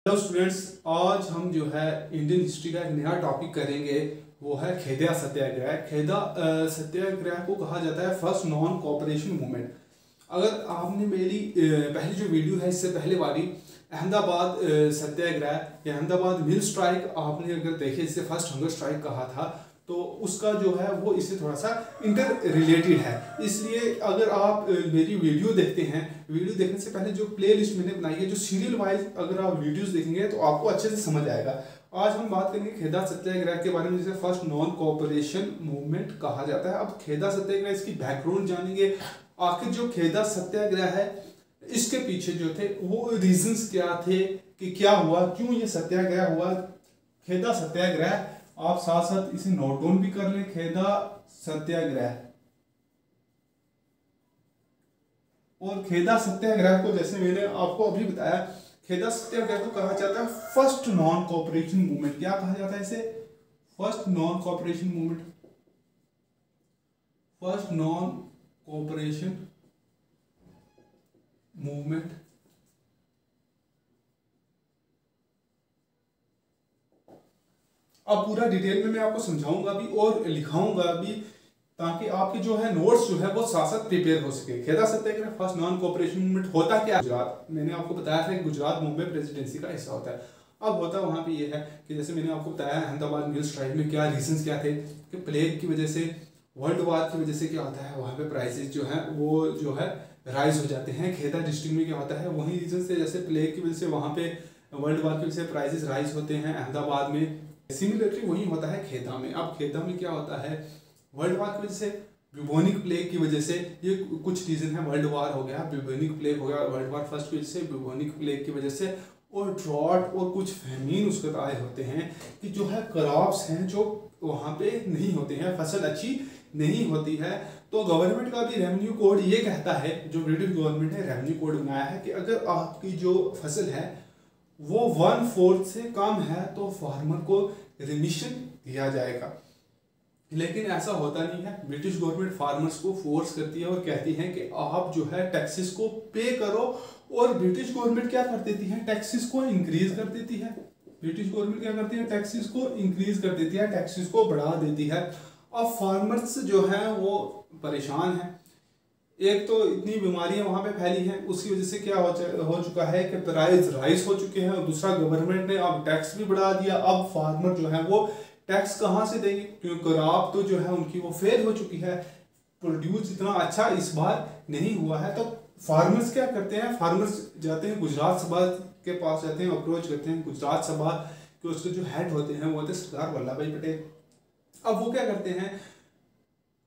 Hello students, आज हम जो है इंडियन हिस्ट्री का एक नया टॉपिक करेंगे। वो है खेदा सत्याग्रह। खेदा सत्याग्रह को कहा जाता है फर्स्ट नॉन कोऑपरेशन मूवमेंट। अगर आपने मेरी पहली जो वीडियो है इससे पहले वाली अहमदाबाद सत्याग्रह या अहमदाबाद मिल स्ट्राइक आपने अगर देखे, जिसे फर्स्ट हंगर स्ट्राइक कहा था, तो उसका जो है वो इससे थोड़ा सा इंटर रिलेटेड है। इसलिए अगर आप मेरी वीडियो देखते हैं, वीडियो देखने से पहले जो प्ले लिस्ट मैंने बनाई है, जो सीरियल वाइज अगर आप वीडियोस देखेंगे तो आपको अच्छे से समझ आएगा। आज हम बात करेंगे खेदा सत्याग्रह के बारे में, जिसे फर्स्ट नॉन कोऑपरेशन मूवमेंट कहा जाता है। अब खेदा सत्याग्रह, इसकी बैकग्राउंड जानेंगे। आखिर जो खेदा सत्याग्रह है, इसके पीछे जो थे वो रीजंस क्या थे, कि क्या हुआ, क्यों ये सत्याग्रह हुआ। खेदा सत्याग्रह, आप साथ साथ इसे नोट डाउन भी कर लें। खेदा सत्याग्रह, और खेदा सत्याग्रह को जैसे मैंने आपको अभी बताया, खेदा सत्याग्रह को कहा जाता है फर्स्ट नॉन कोऑपरेशन मूवमेंट। क्या कहा जाता है इसे? First non cooperation movement. First non cooperation movement. अब पूरा डिटेल में मैं आपको समझाऊंगा भी और लिखाऊंगा भी, ताकि आपके जो है नोट्स जो है वो साथ साथ प्रिपेयर हो सके। खेदा सत्याग्रह फर्स्ट नॉन कोऑपरेशन मूवमेंट होता क्या है? गुजरात, मैंने आपको बताया था कि गुजरात मुंबई प्रेसिडेंसी का हिस्सा होता है। अब होता वहां पे ये है कि जैसे मैंने आपको बताया अहमदाबाद मिल स्ट्राइक में क्या रीजंस क्या थे, कि प्लेग की वजह से, वर्ल्ड वार की वजह से क्या होता है, वहां पे प्राइसेस जो है वो जो है राइज हो जाते हैं। खेदा डिस्ट्रिक्ट में क्या होता है, वही रीजन से, जैसे प्लेग की वजह से वहां पे वर्ल्ड वार की वजह से प्राइसेस राइज होते हैं अहमदाबाद में, सिमिलरली वही होता है खेदा में। अब खेदा में क्या होता है, वर्ल्ड वार की वजह से, ब्यूबोनिक प्लेग की वजह से, ये कुछ रीजन है। वर्ल्ड वार हो गया, ब्यूबोनिक प्लेग हो गया वर्ल्ड वार फर्स्ट की वजह से, ब्यूबोनिक प्लेग की वजह से, और ड्रॉट और कुछ फैमीन उसके आए होते हैं, कि जो है क्रॉप्स हैं जो वहाँ पे नहीं होते हैं, फसल अच्छी नहीं होती है। तो गवर्नमेंट का भी रेवेन्यू कोड ये कहता है, जो ब्रिटिश गवर्नमेंट ने रेवेन्यू कोड बनाया है, कि अगर आपकी जो फसल है वो 1/4 से कम है तो फार्मर को रिमिशन दिया जाएगा। लेकिन ऐसा होता नहीं है। ब्रिटिश गवर्नमेंट फार्मर्स को फोर्स करती है और कहती है कि आप जो है टैक्सेस को पे करो, और ब्रिटिश गवर्नमेंट क्या कर देती है, टैक्सेस को इंक्रीज कर देती है। ब्रिटिश गवर्नमेंट क्या करती है, टैक्सेस को इंक्रीज कर देती है, टैक्सेस को बढ़ा देती है। अब फार्मर्स जो है वो परेशान है। एक तो इतनी बीमारियां वहां पे फैली हैं, उसकी वजह से क्या हो चुका है कि प्राइस राइज हो चुके हैं, और दूसरा गवर्नमेंट ने अब टैक्स भी बढ़ा दिया। अब फार्मर जो है वो टैक्स कहाँ से देंगे, क्योंकि क्रॉप तो जो है उनकी वो फेल हो चुकी है, प्रोड्यूस इतना अच्छा इस बार नहीं हुआ है। तो फार्मर्स क्या करते हैं, फार्मर्स जाते हैं गुजरात सभा के पास, जाते हैं, अप्रोच करते हैं गुजरात सभा के। उसके जो हेड होते हैं वो होते हैं सरदार वल्लभ भाई पटेल। अब वो क्या करते हैं,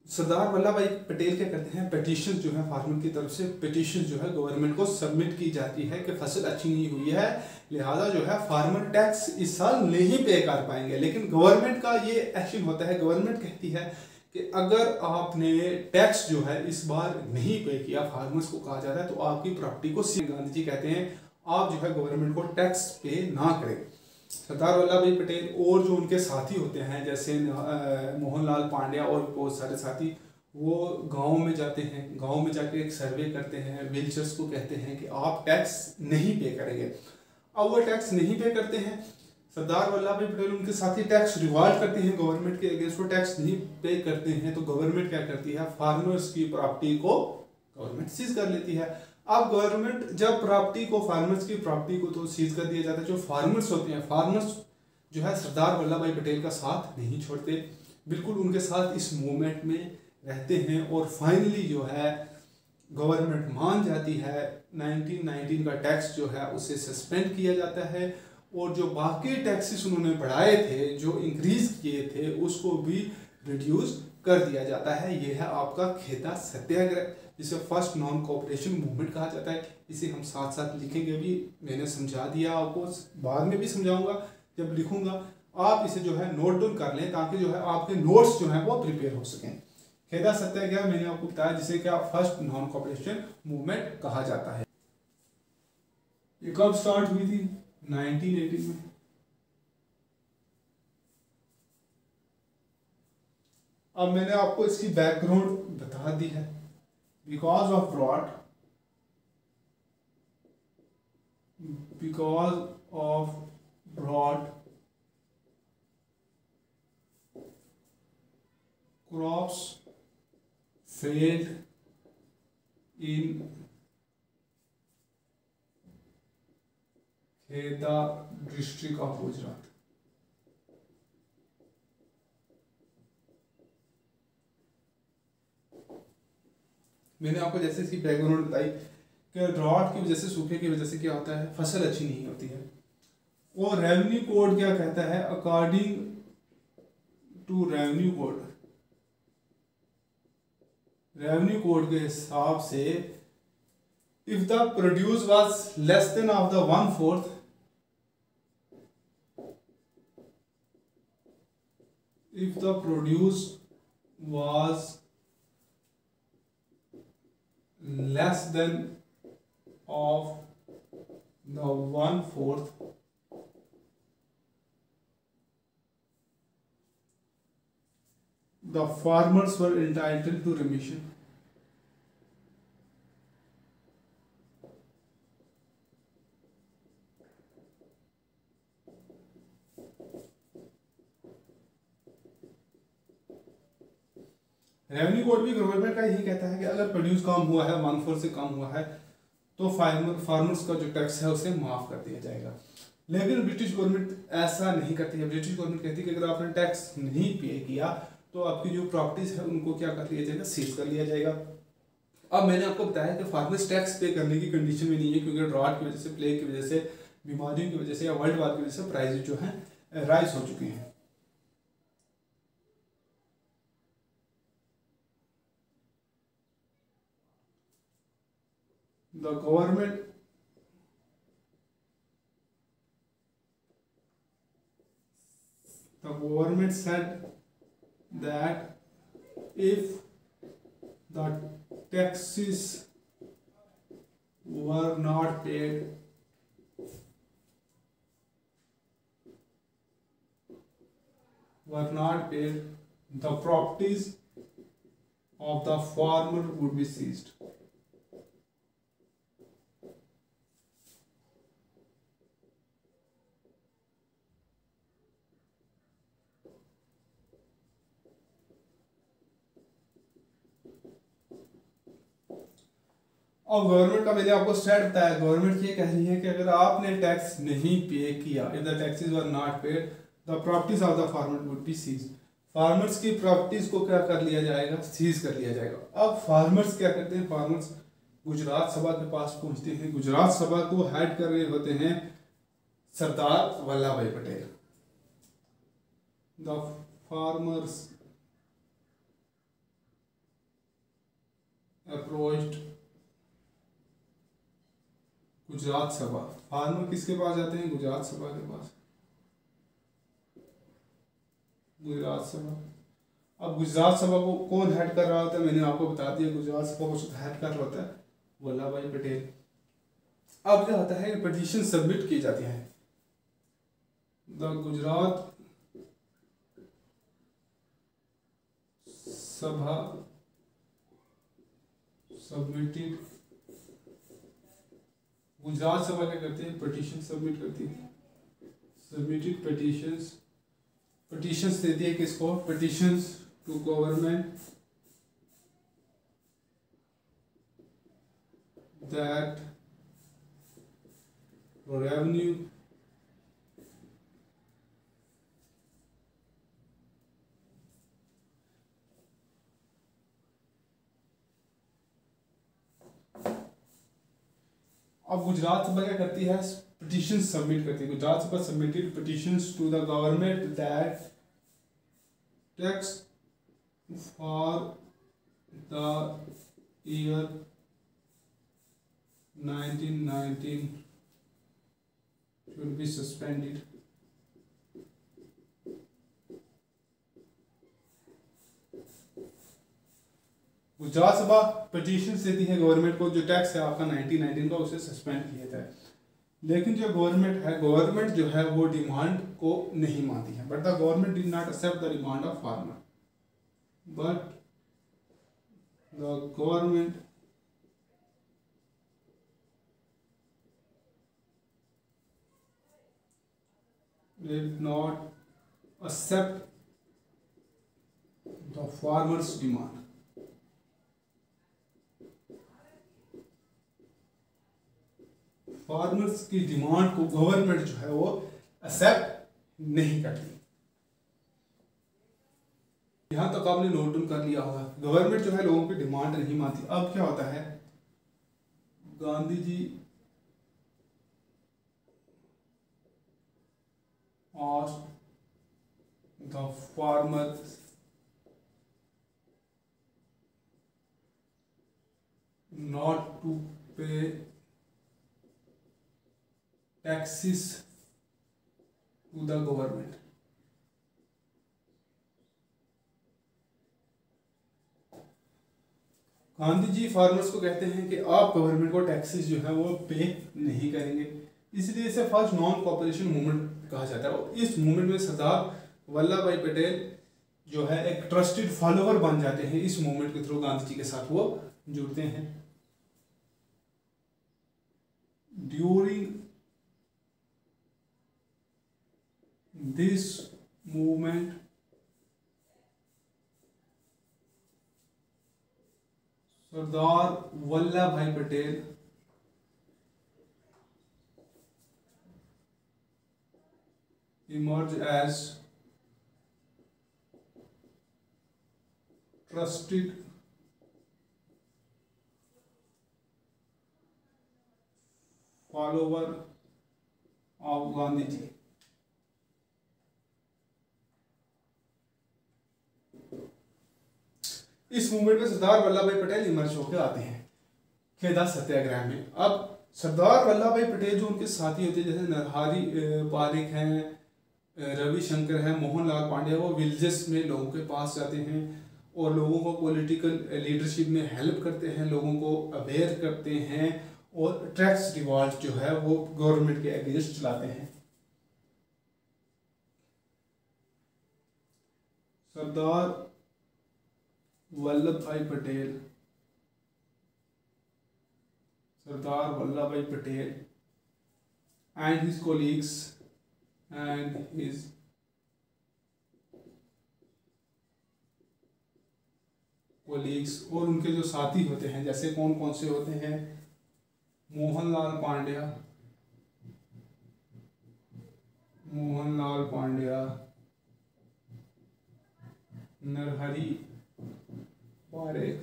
सरदार वल्लभ भाई पटेल क्या करते हैं, पिटीशन जो है फार्मर की तरफ से, पिटीशन जो है गवर्नमेंट को सबमिट की जाती है कि फसल अच्छी नहीं हुई है, लिहाजा जो है फार्मर टैक्स इस साल नहीं पे कर पाएंगे। लेकिन गवर्नमेंट का ये एक्शन होता है, गवर्नमेंट कहती है कि अगर आपने टैक्स जो है इस बार नहीं पे किया, फार्मर्स को कहा जाता है, तो आपकी प्रॉपर्टी को, गांधी जी कहते हैं, आप जो है गवर्नमेंट को टैक्स पे ना करें। सरदार वल्लभ भाई पटेल और जो उनके साथी होते हैं, जैसे मोहनलाल पांड्या और बहुत सारे साथी, वो गाँव में जाते हैं, गाँव में जाके एक सर्वे करते हैं, विलेजर्स को कहते हैं कि आप टैक्स नहीं पे करेंगे। अब वो टैक्स नहीं पे करते हैं, सरदार वल्लभ भाई पटेल उनके साथी टैक्स रिवॉल्ट करते हैं गवर्नमेंट के अगेंस्ट, वो टैक्स नहीं पे करते हैं, तो गवर्नमेंट क्या करती है, फार्मर्स की प्रॉपर्टी को गवर्नमेंट सीज कर लेती है। अब गवर्नमेंट जब प्रॉपर्टी को, फार्मर्स की प्रॉपर्टी को तो सीज कर दिया जाता है, जो फार्मर्स होते हैं, फार्मर्स जो है सरदार वल्लभ भाई पटेल का साथ नहीं छोड़ते, बिल्कुल उनके साथ इस मूवमेंट में रहते हैं। और फाइनली जो है गवर्नमेंट मान जाती है, 1919 का टैक्स जो है उसे सस्पेंड किया जाता है, और जो बाकी टैक्सेस उन्होंने बढ़ाए थे, जो इंक्रीज किए थे, उसको भी रिड्यूस कर दिया जाता है। यह है आपका खेदा सत्याग्रह, जिसे फर्स्ट नॉन कोऑपरेशन मूवमेंट कहा जाता है। इसे हम साथ साथ लिखेंगे भी, मैंने समझा दिया आपको, बाद में भी समझाऊंगा जब लिखूंगा। आप इसे जो है नोट डाउन कर लें, ताकि जो है आपके नोट्स जो है वो प्रिपेयर हो सकें। खेदा सत्याग्रह मैंने आपको बताया, जिसे क्या फर्स्ट नॉन कोऑपरेशन मूवमेंट कहा जाता है। ये कब स्टार्ट हुई थी? 1918 में। अब मैंने आपको इसकी बैकग्राउंड बता दी है। Because of drought, because of drought crops failed in Kheda district of Gujarat. मैंने आपको जैसे इसकी बैकग्राउंड बताई कि ड्रॉट की वजह से, सूखे की वजह से क्या होता है, फसल अच्छी नहीं होती है। और रेवेन्यू कोड क्या कहता है, अकॉर्डिंग टू रेवेन्यू कोड के हिसाब से if the produce was less than of the 1/4, if the produce was less than of the 1/4, the farmers were entitled to remission. Revenue code भी गवर्नमेंट का यही कहता है कि अगर प्रोड्यूस कम हुआ है, 1/4 से कम हुआ है, तो फार्मर्स का जो टैक्स है उसे माफ कर दिया जाएगा। लेकिन ब्रिटिश गवर्नमेंट ऐसा नहीं करती है। ब्रिटिश गवर्नमेंट कहती है कि अगर आपने टैक्स नहीं पे किया तो आपकी जो प्रॉपर्टीज है उनको क्या कर लिया जाएगा, सीज कर लिया जाएगा। अब मैंने आपको बताया कि फार्मर्स टैक्स पे करने की कंडीशन में नहीं है, क्योंकि ड्रॉट की वजह से, प्लेग की वजह से, बीमारियों की वजह से या वर्ल्ड वार की वजह से प्राइस जो है राइज हो चुके हैं। The government said that if the taxes were not paid, the properties of the farmer would be seized. और गवर्नमेंट का मैंने आपको स्टैट बताया, गवर्नमेंट ये कह रही है कि अगर आपने टैक्स नहीं पे किया, if the taxes were not paid, the properties of the farmer would be seize. Farmers की प्रॉपर्टीज को क्या कर लिया जाएगा, सीज कर लिया जाएगा। अब फार्मर्स क्या करते हैं, फार्मर्स गुजरात सभा के पास पहुंचते हैं। गुजरात सभा को हेड कर रहे होते हैं सरदार वल्लभ भाई Patel. The farmers approached Gujarat सभा। फार्मर किसके पास जाते हैं, गुजरात सभा के पास, गुजरात सभा। अब गुजरात सभा को कौन हेड कर रहा होता है, मैंने आपको बता दिया, गुजरात सभा को हेड कर रहा होता है वल्लभ भाई पटेल। अब क्या होता है, पिटीशन सबमिट की जाती है। द गुजरात सभा सबमिटेड, गुजरात सभा क्या करते हैं, पिटीशन सबमिट करती है। सबमिटेड पिटीशंस देती है किसको, petitions to government that revenue अब गुजरात सभा क्या करती है, पिटीशन सबमिट करती है। Gujarat Sabha submitted petitions to the government that tax for the year 1919 should be suspended. Gujarat Sabha petition देती है गवर्नमेंट को, जो टैक्स है आपका 1919 का, उसे सस्पेंड किया जाए। लेकिन जो गवर्नमेंट है, गवर्नमेंट जो है वो डिमांड को नहीं मानती है। But the government did not accept the demand of farmer, but the government did not accept the farmers' demand. Farmers की डिमांड को गवर्नमेंट जो है वो एक्सेप्ट नहीं करती। यहां तक आपने नोट डाउन कर लिया होगा, गवर्नमेंट जो है लोगों की डिमांड नहीं मानती। अब क्या होता है, गांधी जी और the farmers not to pay taxes to the government. Gandhi ji farmers को कहते हैं कि आप गवर्नमेंट को टैक्सेस जो है वो पे नहीं करेंगे, इसलिए इसे फर्स्ट नॉन कॉपरेशन मूवमेंट कहा जाता है। और इस मूवमेंट में सरदार वल्लभ भाई पटेल जो है एक ट्रस्टेड फॉलोअर बन जाते हैं। इस मूवमेंट के थ्रू गांधी जी के साथ वो जुड़ते हैं। During this movement Sardar Vallabh भाई Patel emerged as trusted follower of Gandhi ji. इस मूवमेंट में सरदार वल्लभ भाई पटेल इमर्ज होकर आते हैं खेदा सत्याग्रह में। अब सरदार वल्लभ भाई पटेल जो उनके साथी होते हैं, जैसे नरहरी पारिक हैं, रविशंकर है, मोहनलाल पांडे, वो विलेजेस में लोगों के पास जाते हैं और लोगों को पॉलिटिकल लीडरशिप में हेल्प करते हैं, लोगों को अवेयर करते हैं और टैक्स रिवॉल्ट जो है वो गवर्नमेंट के अगेंस्ट चलाते हैं। सरदार वल्लभ भाई पटेल and his colleagues और उनके जो साथी होते हैं, जैसे कौन कौन से होते हैं, मोहनलाल पांड्या, नरहरी पारिक,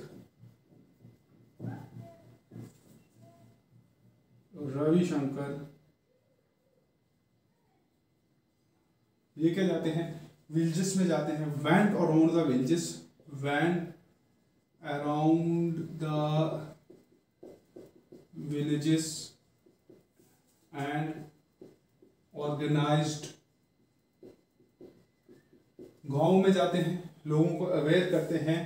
रविशंकर, ये क्या जाते हैं, विलेजेस में जाते हैं। Went around the villages, and organized, गांव में जाते हैं, लोगों को अवेयर करते हैं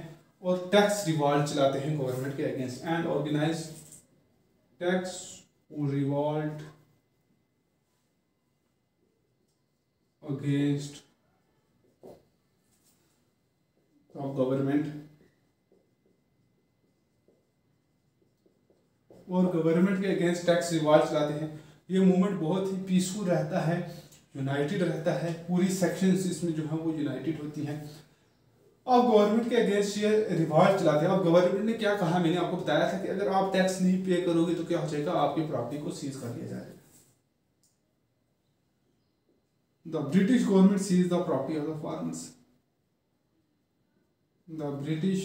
और टैक्स रिवॉल्ट चलाते हैं गवर्नमेंट के against. And organize tax revolt against government, और गवर्नमेंट के अगेंस्ट टैक्स रिवॉल्ट चलाते हैं। ये मूवमेंट बहुत ही पीसफुल रहता है, यूनाइटेड रहता है, पूरी सेक्शंस इसमें जो है वो यूनाइटेड होती हैं। अब गवर्नमेंट के अगेंस्ट ये रिवॉल्ट चलाते हैं। अब गवर्नमेंट ने क्या कहा, मैंने आपको बताया था कि अगर आप टैक्स नहीं पे करोगे तो क्या हो जाएगा, आपकी प्रॉपर्टी को सीज कर लिया जाएगा। The British government seized the property of the farmers. The British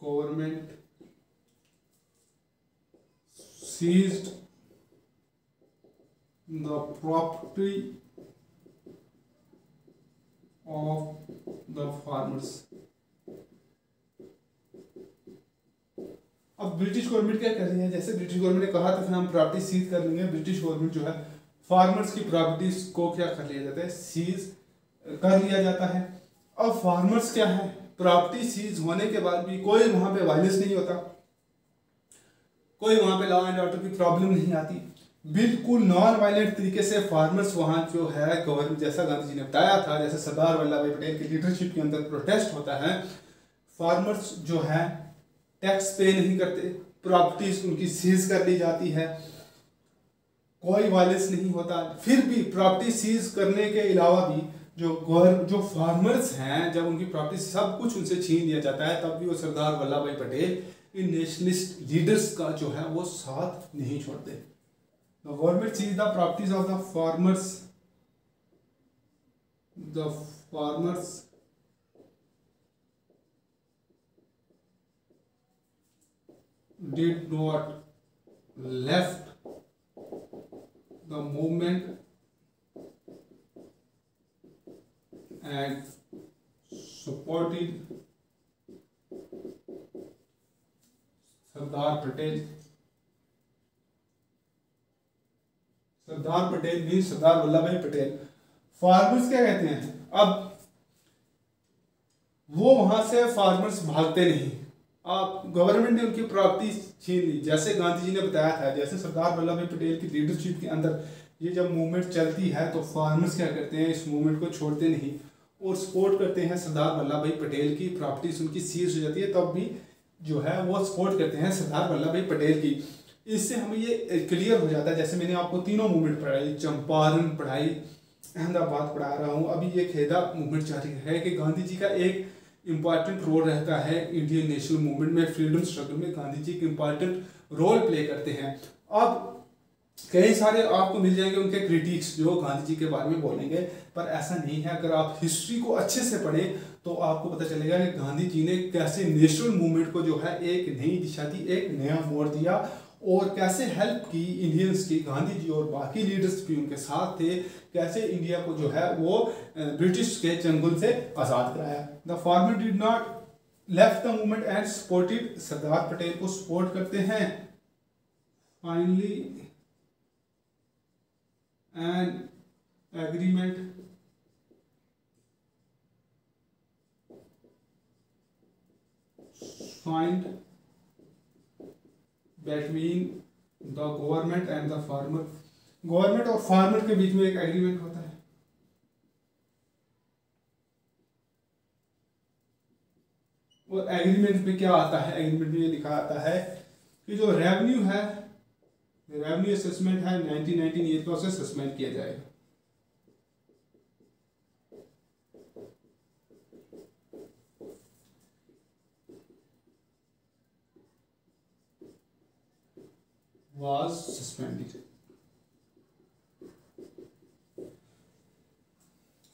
government seized the property of the farmers. अब ब्रिटिश गवर्नमेंट क्या कर रही है, जैसे ब्रिटिश गवर्नमेंट ने कहा था कि हम प्रॉपर्टी सीज कर लेंगे, ब्रिटिश गवर्नमेंट जो है फार्मर्स की प्रॉपर्टीज को क्या कर लिया जाता है, सीज कर लिया जाता है। अब फार्मर्स क्या है, प्रॉपर्टी सीज होने के बाद भी कोई वहां पे वायलेंस नहीं होता, कोई वहां पे लॉ एंड ऑर्डर की प्रॉब्लम नहीं आती, बिल्कुल नॉन वायलेंट तरीके से फार्मर्स वहां जो है गवर्नमेंट, जैसा गांधी जी ने बताया था, जैसे सरदार वल्लभ भाई पटेल की लीडरशिप के अंदर प्रोटेस्ट होता है, फार्मर्स जो है टैक्स पे नहीं करते, प्रॉपर्टीज उनकी सीज कर ली जाती है कोई वायलेंस नहीं होता। फिर भी प्रॉपर्टी सीज करने के अलावा भी जो फार्मर्स हैं, जब उनकी प्रॉपर्टी सब कुछ उनसे छीन लिया जाता है, तब भी वो सरदार वल्लभ भाई पटेल इन नेशनलिस्ट लीडर्स का जो है वो साथ नहीं छोड़ते। The government seize the properties of the farmers did not left the movement and supported Sardar Patel. Sardar Patel भी सरदार वल्लभ भाई पटेल। फार्मर्स क्या कहते हैं, अब वो वहां से फार्मर्स भागते नहीं, आप गवर्नमेंट ने उनकी प्रॉपर्टी छीन ली। जैसे गांधी जी ने बताया था, जैसे सरदार वल्लभ भाई पटेल की लीडरशिप के अंदर ये जब मूवमेंट चलती है तो फार्मर्स क्या करते हैं, इस मूवमेंट को छोड़ते नहीं और सपोर्ट करते हैं सरदार वल्लभ भाई पटेल की। प्रॉपर्टीज उनकी सीज हो जाती है तब भी जो है वो सपोर्ट करते हैं सरदार वल्लभ भाई पटेल की। इससे हमें ये क्लियर हो जाता है, जैसे मैंने आपको तीनों मूवमेंट पढ़ाई, चंपारण पढ़ाई, अहमदाबाद पढ़ा रहा हूँ, अभी ये खेदा मूवमेंट जारी है कि गांधी जी का एक इम्पॉर्टेंट रोल रहता है इंडियन नेशनल मूवमेंट में, फ्रीडम स्ट्रगल में गांधी जी एक इम्पॉर्टेंट रोल प्ले करते हैं। अब कई सारे आपको मिल जाएंगे उनके क्रिटिक्स जो गांधी जी के बारे में बोलेंगे, पर ऐसा नहीं है। अगर आप हिस्ट्री को अच्छे से पढ़ें तो आपको पता चलेगा कि गांधी जी ने कैसे नेशनल मूवमेंट को जो है एक नई दिशा दी, एक नया मोड़ दिया और कैसे हेल्प की इंडियंस की। गांधी जी और बाकी लीडर्स भी उनके साथ थे, कैसे इंडिया को जो है वो ब्रिटिश के चंगुल से आज़ाद कराया। The farmer did not left the movement and supported, Sardar Patel को सपोर्ट करते हैं। Finally an agreement signed between the government and the farmer। Government और फार्मर के बीच में एक एग्रीमेंट होता है। और एग्रीमेंट में क्या आता है, एग्रीमेंट में ये लिखा आता है कि जो रेवेन्यू है, रेवेन्यू असेसमेंट है 1919 ईयर का, उसे सस्पेंड किया जाएगा। was suspended।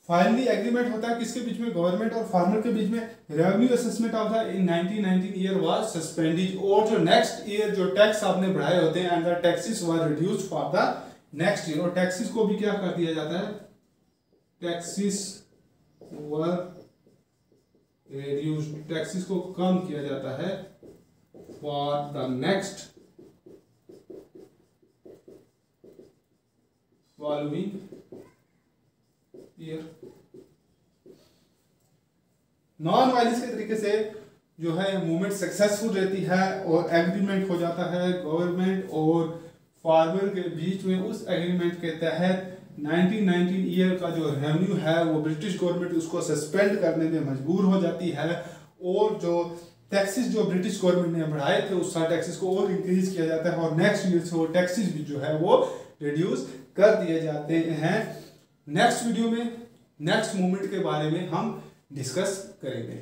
फाइनली एग्रीमेंट होता है किसके बीच में, गवर्नमेंट और फार्मर के बीच में। Revenue assessment of the in 1919 year was suspended, और जो नेक्स्ट ईयर जो टैक्स आपने बढ़ाए होते हैं and the taxes were reduced for the next year, और टैक्सेस को भी क्या कर दिया जाता है, टैक्सेस वर रिड्यूस्ड, टैक्सेस को कम किया जाता है for the next following year. Non violence के तरीके से जो है मूवमेंट सक्सेसफुल रहती है और एग्रीमेंट हो जाता है गवर्नमेंट और फार्मर के बीच में। उस एग्रीमेंट के तहत 1919 ईयर का जो रेवेन्यू है वो ब्रिटिश गवर्नमेंट उसको सस्पेंड करने में मजबूर हो जाती है, और जो टैक्सेस जो ब्रिटिश गवर्नमेंट ने बढ़ाए थे उस टैक्सेस को और इंक्रीज किया जाता है, और नेक्स्ट ईयर से वो टैक्सेस भी जो है वो रिड्यूस कर दिए जाते हैं। नेक्स्ट वीडियो में नेक्स्ट मूवमेंट के बारे में हम डिस्कस करेंगे।